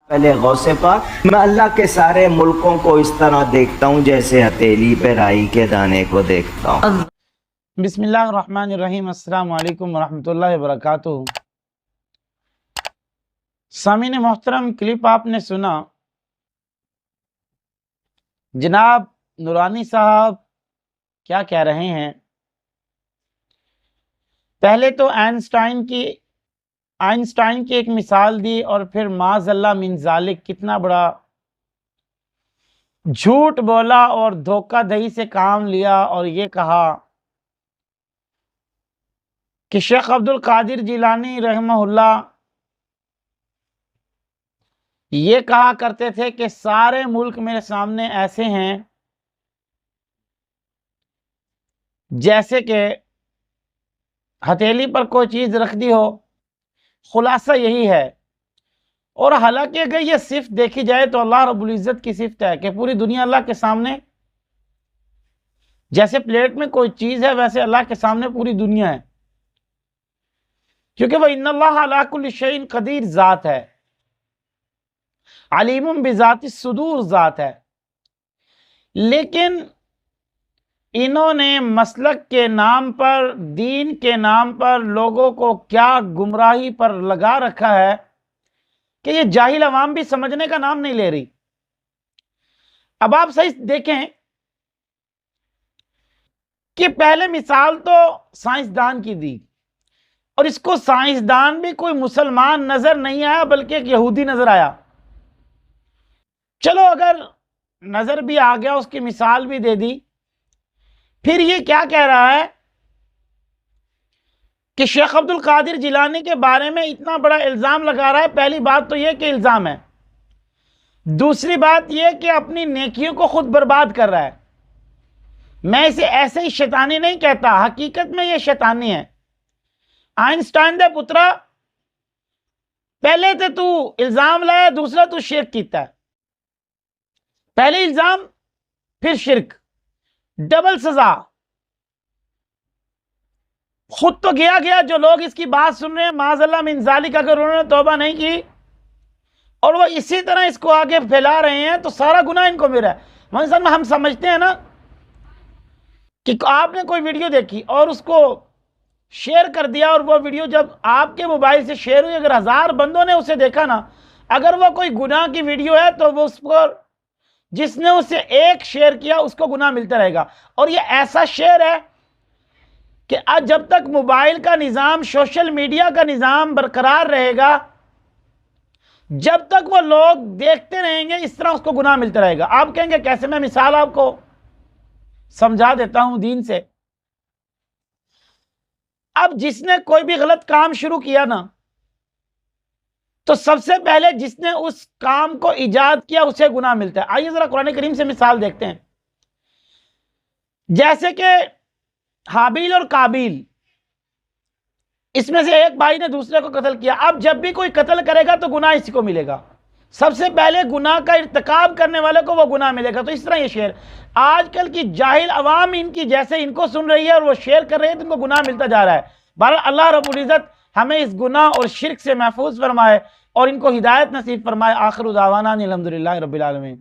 پہلے غوث پاک، میں اللہ کے سارے ملکوں کو اس طرح دیکھتا ہوں جیسے ہتھیلی پہ رائی کے دانے کو دیکھتا ہوں۔ بسم اللہ الرحمن الرحیم۔ السلام علیکم ورحمۃ اللہ وبرکاتہ۔ سامعین محترم، کلپ آپ نے سنا، جناب نورانی صاحب کیا کہہ رہے ہیں؟ پہلے تو آئنسٹائن کی ایک مثال دی اور پھر معاذ اللہ من ذالک کتنا بڑا جھوٹ بولا اور دھوکہ دہی سے کام لیا، اور یہ کہا کہ شیخ عبد القادر جیلانی رحمہ اللہ یہ کہا کرتے تھے کہ سارے ملک میرے سامنے ایسے ہیں جیسے کہ ہتھیلی پر کوئی چیز رکھ دی ہو۔ خلاصہ یہی ہے، اور حالانکہ اگر یہ صفت دیکھی جائے تو اللہ رب العزت کی صفت ہے کہ پوری دنیا اللہ کے سامنے، جیسے پلیٹ میں کوئی چیز ہے ویسے اللہ کے سامنے پوری دنیا ہے، کیونکہ وہ ان اللہ علی کل شیء قدیر ذات ہے، علیم بذات الصدور ذات ہے۔ لیکن انہوں نے مسلک کے نام پر، دین کے نام پر لوگوں کو کیا گمراہی پر لگا رکھا ہے کہ یہ جاہل عوام بھی سمجھنے کا نام نہیں لے رہی۔ اب آپ صحیح دیکھیں کہ پہلے مثال تو سائنسدان کی دی، اور اس کو سائنسدان بھی کوئی مسلمان نظر نہیں آیا بلکہ ایک یہودی نظر آیا۔ چلو اگر نظر بھی آ گیا، اس کی مثال بھی دے دی، پھر یہ کیا کہہ رہا ہے کہ شیخ عبد القادر جیلانی کے بارے میں اتنا بڑا الزام لگا رہا ہے۔ پہلی بات تو یہ کہ الزام ہے، دوسری بات یہ کہ اپنی نیکیوں کو خود برباد کر رہا ہے۔ میں اسے ایسے ہی شیطانی نہیں کہتا، حقیقت میں یہ شیطانی ہے۔ آئنسٹائن دے پترا، پہلے تے تو الزام لایا، دوسرا تو شرک کیتا ہے۔ پہلے الزام پھر شرک، ڈبل سزا۔ خود تو گیا جو لوگ اس کی بات سن رہے ہیں، معاذ اللہ من ذالک، اگر انہوں نے توبہ نہیں کی اور وہ اسی طرح اس کو آگے پھیلا رہے ہیں تو سارا گناہ ان کو مل رہا ہے۔ مثلا ہم سمجھتے ہیں نا کہ آپ نے کوئی ویڈیو دیکھی اور اس کو شیئر کر دیا، اور وہ ویڈیو جب آپ کے موبائل سے شیئر ہوئی، اگر 1000 بندوں نے اسے دیکھا نا، اگر وہ کوئی گناہ کی ویڈیو ہے تو وہ اس پر جس نے اسے ایک شیئر کیا اس کو گناہ ملتا رہے گا۔ اور یہ ایسا شیئر ہے کہ آج جب تک موبائل کا نظام، سوشل میڈیا کا نظام برقرار رہے گا، جب تک وہ لوگ دیکھتے رہیں گے، اس طرح اس کو گناہ ملتا رہے گا۔ آپ کہیں گے کیسے؟ میں مثال آپ کو سمجھا دیتا ہوں دین سے۔ اب جس نے کوئی بھی غلط کام شروع کیا نا، تو سب سے پہلے جس نے اس کام کو ایجاد کیا اسے گناہ ملتا ہے۔ آئیے ذرا قرآن کریم سے مثال دیکھتے ہیں۔ جیسے کہ حابیل اور قابیل، اس میں سے ایک بھائی نے دوسرے کو قتل کیا۔ اب جب بھی کوئی قتل کرے گا تو گناہ اسی کو ملے گا، سب سے پہلے گناہ کا ارتکاب کرنے والے کو وہ گناہ ملے گا۔ تو اس طرح یہ شعر آج کل کی جاہل عوام ان کی جیسے ان کو سن رہی ہے اور وہ شیئر کر رہے ہیں تو ان کو گناہ ملتا جا رہا ہے۔ بہرحال اللہ رب العزت ہمیں اس گناہ اور شرک سے محفوظ فرمائے اور ان کو ہدایت نصیب فرمائے۔ آخر دعوانا الحمدللہ رب العالمین۔